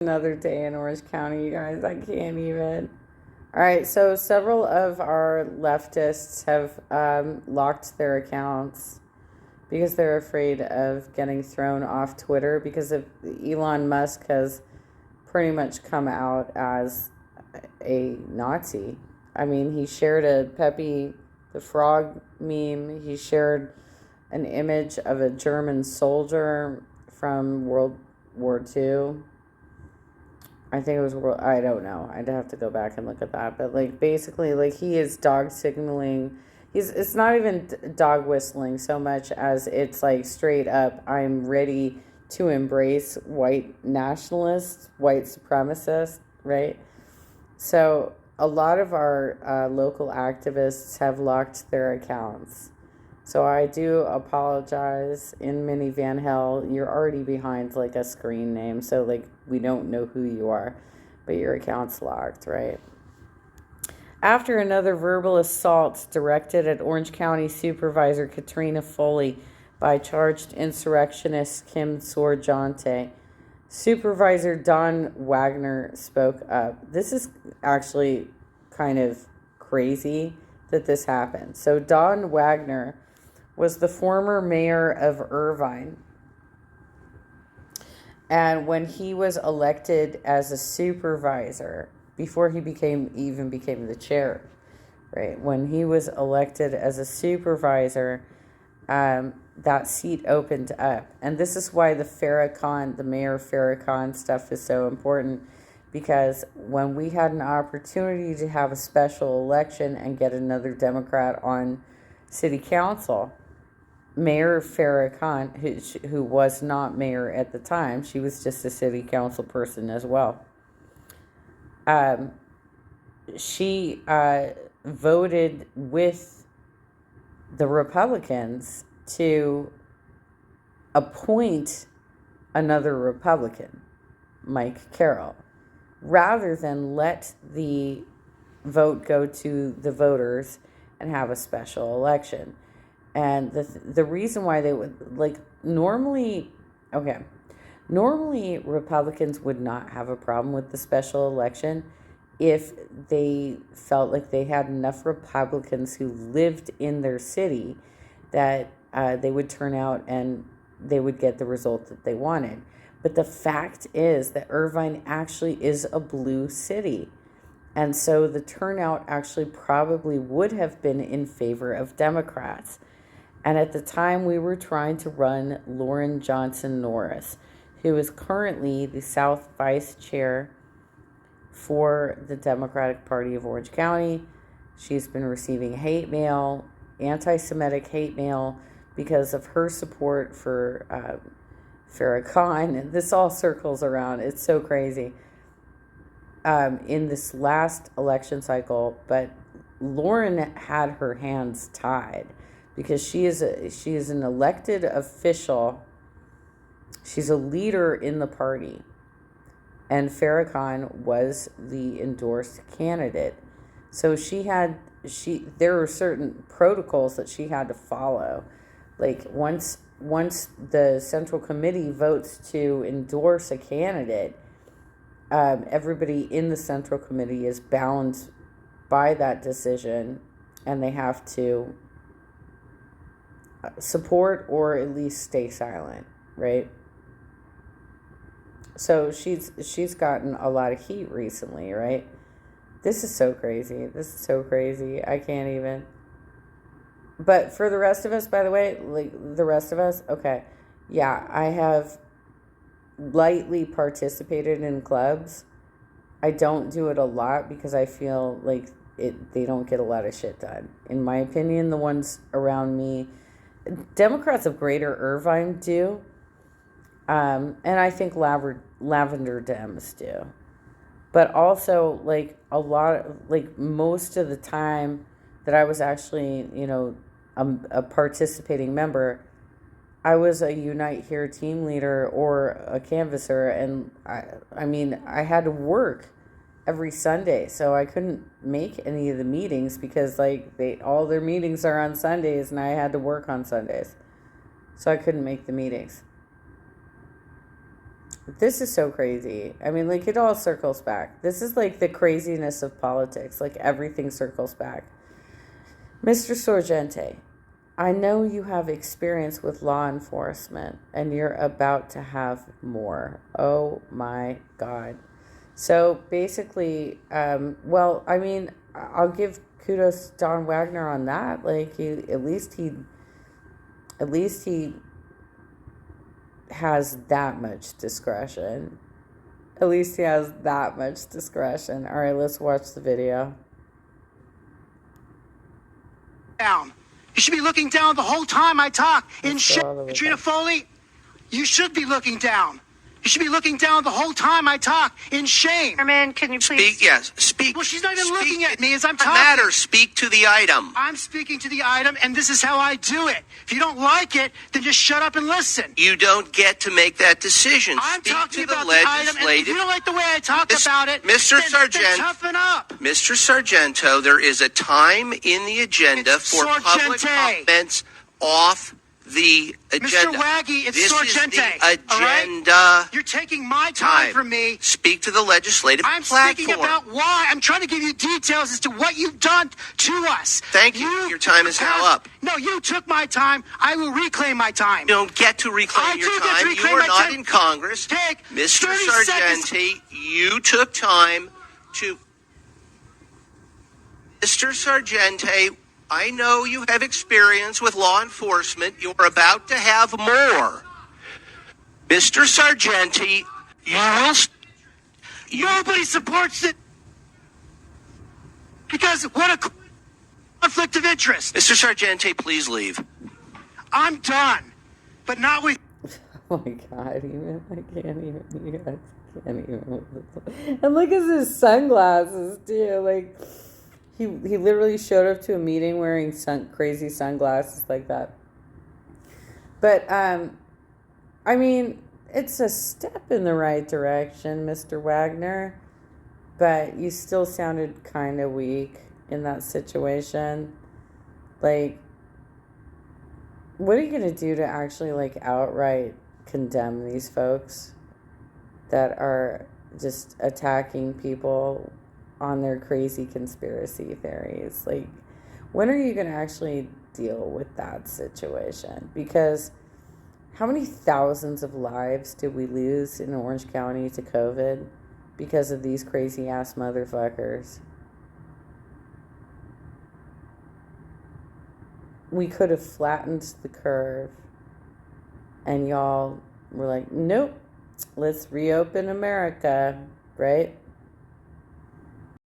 Another day in Orange County, you guys. I can't even. All right, so several of our leftists have locked their accounts because they're afraid of getting thrown off Twitter because of Elon Musk has pretty much come out as a Nazi. I mean, he shared a Pepe the Frog meme. He shared an image of a German soldier from World War II. I think it was World. I don't know. I'd have to go back and look at that. But like basically, like he is dog signaling. It's not even dog whistling so much as it's like straight up. I'm ready to embrace white nationalists, white supremacists, right? So a lot of our local activists have locked their accounts. So I do apologize in minivan hell. You're already behind like a screen name, so like we don't know who you are, but your account's locked, right? After another verbal assault directed at Orange County Supervisor Katrina Foley by charged insurrectionist Kim Sorgente, Supervisor Don Wagner spoke up. This is actually kind of crazy that this happened. So Don Wagner was the former mayor of Irvine. And when he was elected as a supervisor, before he became the chair, right? When he was elected as a supervisor, that seat opened up. And this is why the Mayor Farrakhan stuff is so important, because when we had an opportunity to have a special election and get another Democrat on city council, Mayor Farrakhan, who was not mayor at the time, she was just a city council person as well. She voted with the Republicans to appoint another Republican, Mike Carroll, rather than let the vote go to the voters and have a special election. And the reason why they would, like, normally Republicans would not have a problem with the special election if they felt like they had enough Republicans who lived in their city that they would turn out and they would get the result that they wanted. But the fact is that Irvine actually is a blue city. And so the turnout actually probably would have been in favor of Democrats. And at the time, we were trying to run Lauren Johnson Norris, who is currently the South Vice Chair for the Democratic Party of Orange County. She's been receiving hate mail, anti-Semitic hate mail, because of her support for Farrakhan. And this all circles around. It's so crazy. In this last election cycle, but Lauren had her hands tied because she is an elected official. She's a leader in the party, and Farrakhan was the endorsed candidate. So there were certain protocols that she had to follow. Like once the Central Committee votes to endorse a candidate, everybody in the Central Committee is bound by that decision, and they have to support or at least stay silent, right? So she's gotten a lot of heat recently, right? This is so crazy. I can't even. But for the rest of us, by the way, okay, yeah, I have lightly participated in clubs. I don't do it a lot because I feel like they don't get a lot of shit done. In my opinion, the ones around me, Democrats of Greater Irvine do, and I think Lavender Dems do. But also, like, most of the time that I was actually, a participating member, I was a Unite Here team leader or a canvasser, and I had to work every Sunday, so I couldn't make any of the meetings because all their meetings are on Sundays, and I had to work on Sundays, so I couldn't make the meetings. This is so crazy. I mean, like, it all circles back. This is like the craziness of politics. Like, everything circles back. Mr. Sorgente, I know you have experience with law enforcement and you're about to have more. Oh my God. So basically, well, I mean, I'll give kudos to Don Wagner on that. Like, at least he has that much discretion. At least he has that much discretion. All right, let's watch the video. Down. You should be looking down the whole time I talk. In shit, Katrina Foley, you should be looking down. You should be looking down the whole time I talk. In shame. Chairman, can you please speak? Yes, speak. Well, she's not even looking at me as I'm talking. Matter. Speak to the item. I'm speaking to the item, and this is how I do it. If you don't like it, then just shut up and listen. You don't get to make that decision. I'm speak talking to about the the item, and if you don't like the way I talk about it, Mr. then toughen up. Mr. Sorgento, there is a time in the agenda It's for public Sorgente. comments off the agenda. Mr. Waggy, it's this Sorgente. Is the agenda. All right? You're taking my time from me. Speak to the legislative I'm platform. speaking about why. I'm trying to give you details as to what you've done to us. Thank you. Your time is now up. No, you took my time. I will reclaim my time. You don't get to reclaim your do get time. to reclaim You are my not time. in Congress. Take Mr. 30 seconds. Sorgente, you took time to... Mr. Sorgente, I know you have experience with law enforcement. You're about to have more. Mr. Sorgente, Nobody supports it because what a conflict of interest. Mr. Sorgente, please leave. I'm done, but not with. Oh my God, even I can't even. You guys can't even. And look at his sunglasses too. Like, he literally showed up to a meeting wearing crazy sunglasses like that. But I mean, it's a step in the right direction, Mr. Wagner. But you still sounded kind of weak in that situation. Like, what are you going to do to actually, like, outright condemn these folks that are just attacking people on their crazy conspiracy theories? Like, when are you going to actually deal with that situation? Because how many thousands of lives did we lose in Orange County to COVID because of these crazy ass motherfuckers? We could have flattened the curve, and y'all were like, nope, let's reopen America, right?